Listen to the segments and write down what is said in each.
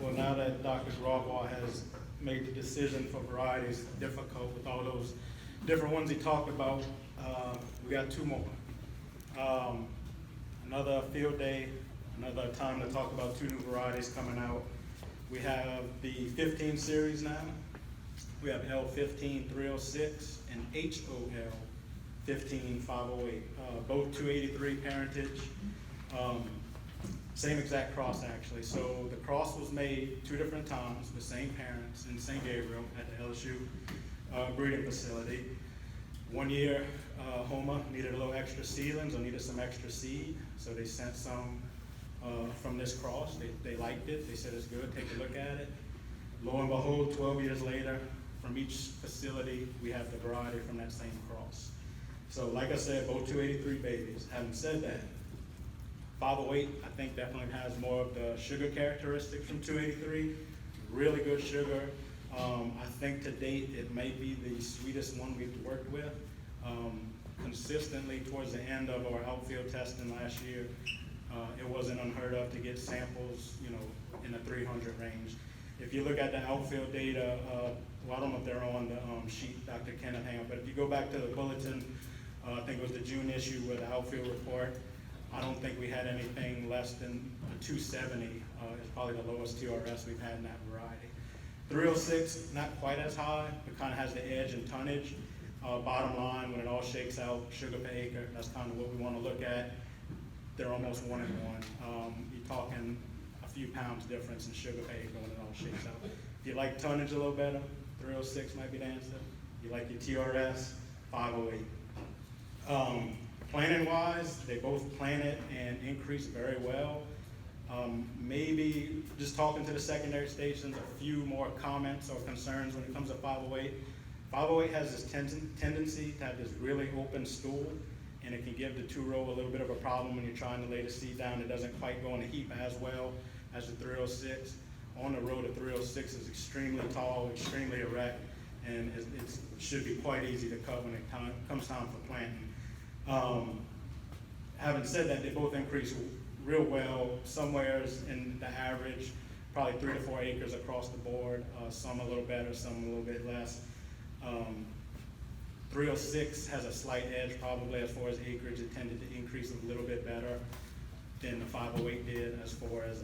Well, now that Dr. Grawval has made the decision for varieties difficult with all those different ones he talked about, we got two more. Another field day, another time to talk about two new varieties coming out. We have the 15 series now. We have L15 306 and HOL 15 508, both 283 parentage. Same exact cross actually. So the cross was made two different times with same parents in St. Gabriel at the LSU breeding facility. 1 year, Homa needed a little extra seedlings or needed some extra seed, so they sent some from this cross. They liked it. They said it's good. Take a look at it. Lo and behold, 12 years later, from each facility, we have the variety from that same cross. So like I said, both 283 babies. Having said that, 508, I think definitely has more of the sugar characteristics from 283. Really good sugar. I think to date, it may be the sweetest one we've worked with. Consistently towards the end of our outfield testing last year, it wasn't unheard of to get samples, in the 300 range. If you look at the outfield data, well, I don't know if they're on the sheet Dr. Kenneth hang up, but if you go back to the bulletin, I think it was the June issue with the outfield report, I don't think we had anything less than a 270. It's probably the lowest TRS we've had in that variety. 306, not quite as high, but kind of has the edge and tonnage. Bottom line, when it all shakes out, sugar per acre, that's kind of what we want to look at. They're almost 1 and 1. You're talking a few pounds difference in sugar per acre when it all shakes out. If you like tonnage a little better, 306 might be the answer. You like your TRS, 508. Planting wise, they both planted and increased very well. Maybe just talking to the secondary stations, a few more comments or concerns when it comes to 508. 508 has this tendency to have this really open stool, and it can give the 2-row a little bit of a problem when you're trying to lay the seed down. It doesn't quite go in a heap as well as the 306. On the row, the 306 is extremely tall, extremely erect, and it should be quite easy to cut when it comes time for planting. Having said that, they both increase real well, somewheres in the average, probably 3 to 4 acres across the board, some a little better, some a little bit less. 306 has a slight edge probably as far as acreage. It tended to increase a little bit better than the 508 did as far as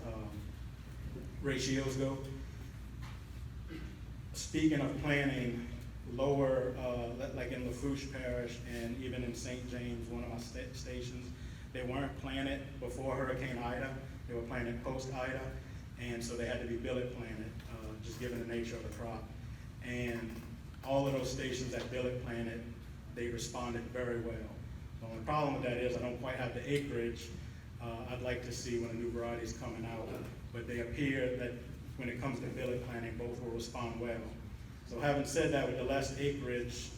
ratios go. Speaking of planting, lower, like in Lafourche Parish and even in St. James, one of my stations, they weren't planted before Hurricane Ida. They were planted post-Ida, and so they had to be billet planted, just given the nature of the crop. And all of those stations that billet planted, they responded very well. The only problem with that is I don't quite have the acreage I'd like to see when a new variety is coming out, but they appear that when it comes to billet planting, both will respond well. So having said that, with the less acreage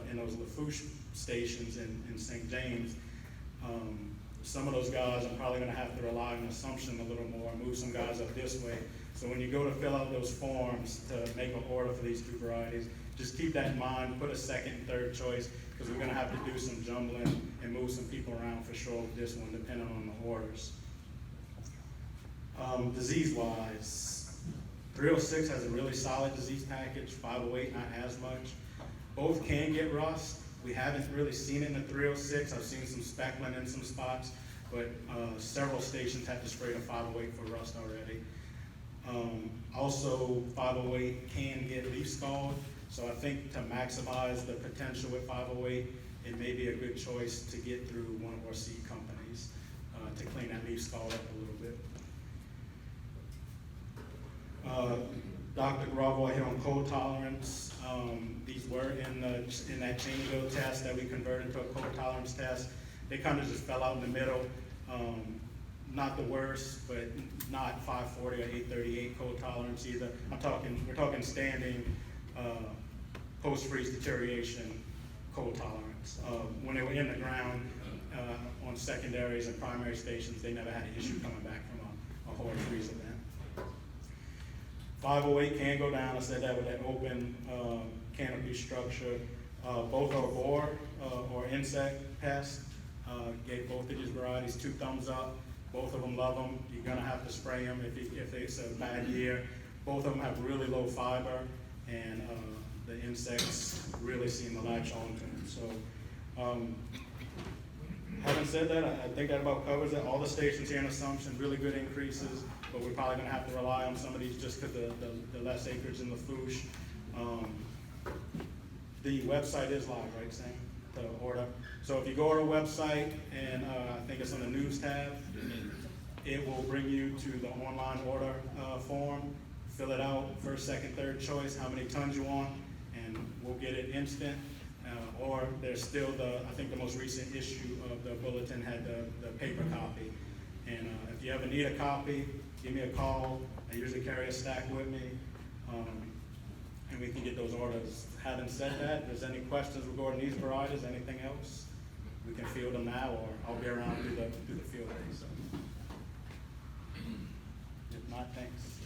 in those Lafourche stations in St. James, some of those guys I'm probably gonna have to rely on assumption a little more, move some guys up this way. So when you go to fill out those forms to make an order for these two varieties, just keep that in mind, put a second and third choice, because we're gonna have to do some jumbling and move some people around for sure with this one, depending on the orders. Disease-wise, 306 has a really solid disease package, 508 not as much. Both can get rust. We haven't really seen it in the 306. I've seen some speckling in some spots, but several stations have to spray the 508 for rust already. Also, 508 can get leaf scald, so I think to maximize the potential with 508, it may be a good choice to get through one of our seed companies to clean that leaf scald up a little bit. Dr. Grawval hit on cold tolerance. These were in that Chainville test that we converted to a cold tolerance test. They kind of just fell out in the middle. Not the worst, but not 540 or 838 cold tolerance either. We're talking standing post-freeze deterioration cold tolerance. When they were in the ground on secondaries and primary stations, they never had an issue coming back from a hard freeze event. 508 can go down. I said that with that open canopy structure. Both are boar or insect pests. Gave both of these varieties 2 thumbs up. Both of them love them. You're gonna have to spray them if it's a bad year. Both of them have really low fiber, and the insects really seem to latch on to them. So, having said that, I think that about covers it. All the stations here in Assumption, really good increases, but we're probably gonna have to rely on some of these just because the less acreage in LaFouche. The website is live, right, Sam, to order? So if you go to the website, and I think it's on the news tab, it will bring you to the online order form. Fill it out, first, second, third choice, how many tons you want, and we'll get it instant. Or there's still I think the most recent issue of the bulletin had the paper copy. And if you ever need a copy, give me a call. I usually carry a stack with me, and we can get those orders. Having said that, if there's any questions regarding these varieties, anything else, we can field them now, or I'll be around through the field day. So, if not, thanks.